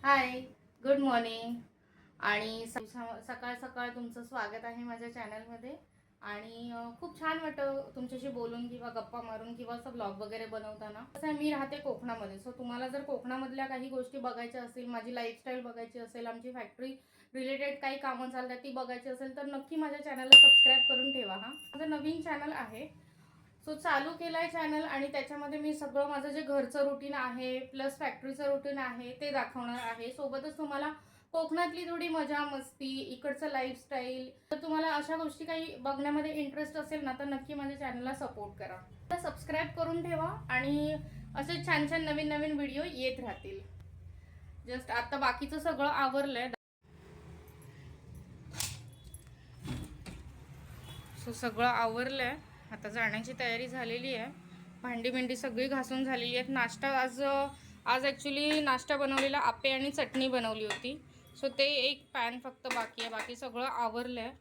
हाय, good morning. आणि सकाळ सकाळ तुमचं स्वागत आहे माझ्या चॅनलमध्ये. आणि खूप छान वाटतं तुमच्याशी बोलून किंवा गप्पा मारून किंवा असं ब्लॉग वगैरे बनवताना. कसं आहे, मी राहते कोकणामध्ये. सो तुम्हाला जर कोकणामधल्या काही गोष्टी बघायच्या असतील, माझी लाईफस्टाईल बघायची असेल, आमची फॅक्टरी रिलेटेड काही कामं चालतात ती बघायची असेल, तर नक्की माझ्या चॅनलला सबस्क्राईब करून ठेवा. माझं नवीन चॅनल आहे. सो चालू केलाय चॅनल आणि त्याच्यामध्ये मी सगळं माझं जे घरचं रुटीन आहे प्लस फॅक्टरीचं रुटीन आहे ते दाखवणार आहे. सोबतच तुम्हाला कोकणातली थोडी मजा मस्ती, इकडचं लाईफस्टाईल, तर तुम्हाला अशा गोष्टी काही बघण्यामध्ये इंटरेस्ट असेल ना, तर नक्की माझ्या चॅनलला सपोर्ट करा. तर सबस्क्राईब करून ठेवा आणि असे छान छान नवीन नवीन व्हिडिओ येत राहतील. जस्ट आता बाकीचं सगळं आवरलंय. सो सगळं आवरलंय, आता जाण्याची तयारी झालेली आहे. भांडी मेंढी सगळी घासून झालेली आहेत. नाश्ता आज ॲक्च्युली नाश्ता बनवलेला, आप्पे आणि चटणी बनवली होती. सो ते एक पॅन फक्त बाकी आहे, बाकी सगळं आवरलं आहे.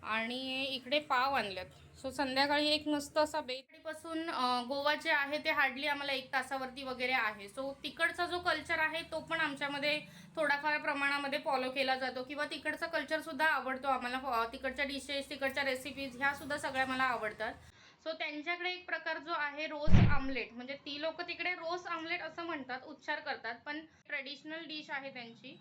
आणि इकडे पाव आणलेत. सो संध्याकाळी एक मस्त असा बेकरीपासून गोवाचे आहे ते हार्डली आम्हाला 1 तासावरती वगैरे आहे. सो तिकडचा जो कल्चर आहे तो पण आमच्यामध्ये थोडाफार प्रमाणामध्ये फॉलो केला जातो किंवा तिकडचा कल्चरसुद्धा आवडतो आम्हाला. तिकडच्या डिशेस, तिकडच्या रेसिपीज ह्या सुद्धा सगळ्या मला आवडतात. सो त्यांच्याकडे एक प्रकार जो आहे रोज आमलेट, म्हणजे ती लोक तिकडे रोज आमलेट असं म्हणतात, उच्चार करतात, पण ट्रेडिशनल डिश आहे त्यांची.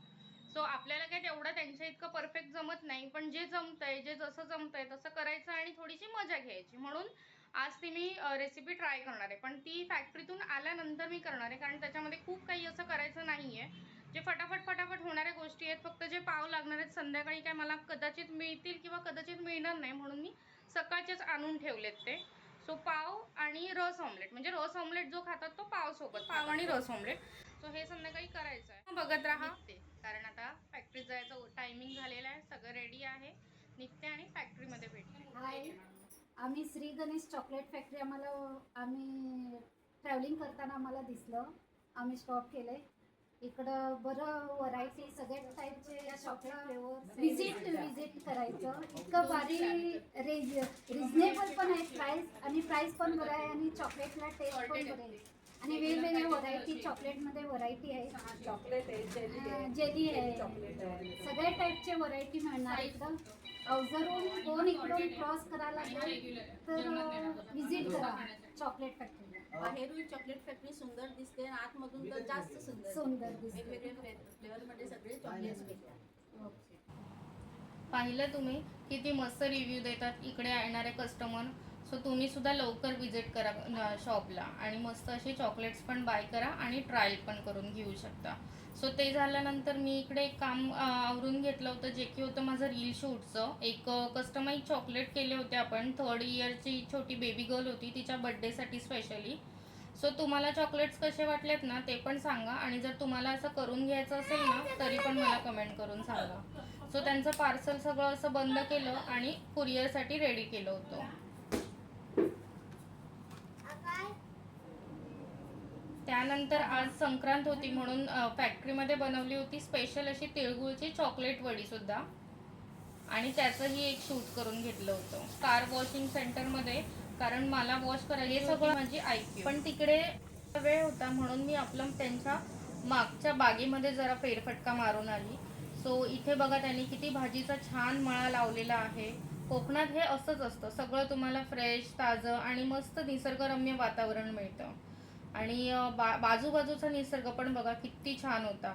सो आपल्याला काय तेवढं त्यांच्या इतकं परफेक्ट जमत नाही, पण जे जमतंय, जे जसं जमतंय तसं करायचं आणि थोडीशी मजा घ्यायची. म्हणून आज ती मी रेसिपी ट्राय करणार आहे, पण ती फॅक्टरीतून आल्यानंतर मी करणार आहे, कारण त्याच्यामध्ये खूप काही असं करायचं नाही आहे. जे फटाफट फटाफट होणाऱ्या गोष्टी आहेत. फक्त जे पाव लागणार आहेत संध्याकाळी काय मला कदाचित मिळतील किंवा कदाचित मिळणार नाही, म्हणून मी सकाळचेच आणून ठेवलेत ते. सो पाव आणि रस ऑमलेट, म्हणजे रस ऑमलेट जो खातात तो पाव सोबत, पाव आणि रस ऑमलेट. सो हे संध्याकाळी करायचं आहे. बघत राहा, कारण आता फॅक्टरीत जायचं टायमिंग झालेला आहे. सगळं रेडी आहे, निघते आणि फॅक्टरीमध्ये भेटते. हाय, आम्ही श्री गणेश चॉकलेट फॅक्टरी, आम्ही ट्रॅव्हलिंग करताना आम्हाला दिसलं, आम्ही स्टॉप केलंय. इकडं बरं व्हरायटी, सगळ्या टाईपचे चॉकलेट फ्लेवर विजिट करायचं. इतकं भारी रिजनेबल पण आहे प्राईस, आणि प्राईस पण बरं आहे, आणि चॉकलेटला टेस्ट पण बरं आहे. आणि वेगवेगळ्या व्हरायटी, चॉकलेटमध्ये व्हरायटी आहे, चॉकलेट आहे, जेली आहे, चॉकलेट आहे, सगळ्या टाईपचे व्हरायटी मिळणार इकडं. अवजरून कोण इकडून क्रॉस करायला लागेल तर विजिट करा चॉकलेट फॅक्टरीला. बाहेरून चॉकलेट फॅक्टरी सुंदर दिसते आणि आतमधून तर जास्त सुंदर दिसते. वेगवेगळे फ्लेवरमध्ये सगळे चॉकलेट्स भेटतात. पाहिलं तुम्ही किती मस्त रिव्ह्यू देतात इकडे येणारे कस्टमर. सो तुम्ही सुद्धा लवकर विजिट करा शॉपला आणि मस्त असे चॉकलेट्स पण बाय करा आणि ट्रायल पण करून घेऊ शकता. सो ते झाल्यानंतर मी इकडे एक काम आवरून घेतलं होतं, जे की होतं माझं रील शूटचं. एक कस्टमाइज चॉकलेट केले होते आपण. 3rd इयरची छोटी बेबी गर्ल होती, तिच्या बड्डेसाठी स्पेशली. सो तुम्हाला चॉकलेट्स कसे वाटलेत ना ते पण सांगा, आणि जर तुम्हाला असं करून घ्यायचं असेल ना तरी पण मला कमेंट करून सांगा. सो त्यांचं पार्सल सगळं असं बंद केलं आणि कुरिअरसाठी रेडी केलं होतं. त्यानंतर आज संक्रांत होती म्हणून फॅक्टरीमध्ये बनवली होती स्पेशल अशी तिळगुळची चॉकलेट वडी सुद्धा, आणि त्याचंही एक शूट करून घेतलं होतं कार वॉशिंग सेंटरमध्ये, कारण मला वॉश करायचं हे सगळं माझी ऐकली. पण तिकडे वेळ होता म्हणून मी आपलं त्यांच्या मागच्या बागेमध्ये जरा फेरफटका मारून आली. सो इथे बघा त्यांनी किती भाजीचा छान मळा लावलेला आहे. कोकणात हे असंच असतं, सगळं तुम्हाला फ्रेश, ताजं आणि मस्त निसर्गरम्य वातावरण मिळतं. आणि बाजूबाजूचा निसर्ग पण बघा किती छान होता.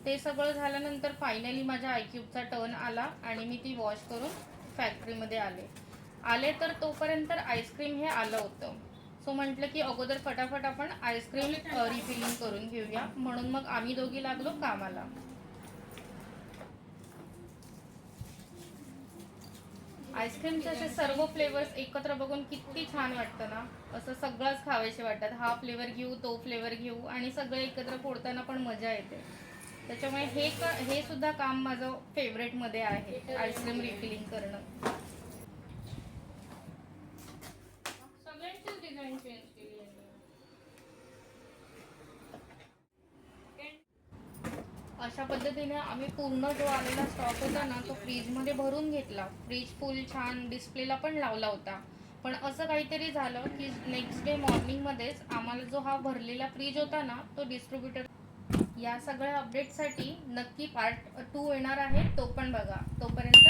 ते सगळं झाल्यानंतर फायनली माझ्या आयक्यूबचा टर्न आला आणि मी ती वॉश करून फॅक्टरीमध्ये आले तर तोपर्यंत आईस्क्रीम हे आलं होतं. सो म्हटलं की अगोदर फटाफट आपण आईस्क्रीम रिफिलिंग करून घेऊया, म्हणून मग आम्ही दोघी लागलो कामाला. आईस्क्रीमचे असे सर्व फ्लेवर्स एकत्र बघून किती छान वाटतं ना, असं सगळंच खावेसे वाटतात. हा फ्लेवर घेऊ, तो फ्लेवर घेऊ, आणि सगळे एकत्र फोडताना पण मजा येते. त्याच्यामुळे हे सुद्धा काम माझं फेवरेटमध्ये आहे, आईस्क्रीम रिफिलिंग करणं. सगळ्यांचीच डिझाईन चेंज केली आहे. अशा पद्धतीने आम्ही पूर्ण जो आलेला स्टॉक होता ना तो फ्रीजमध्ये भरून घेतला. फ्रीज फुल छान डिस्प्लेला पण लावला होता. पण असं काहीतरी झालं की नेक्स्ट डे मॉर्निंगमध्येच आम्हाला जो हा भरलेला फ्रीज होता ना तो डिस्ट्रीब्युटर या सगळ्या अपडेटसाठी नक्की पार्ट 2 येणार आहे, तो पण बघा. तोपर्यंत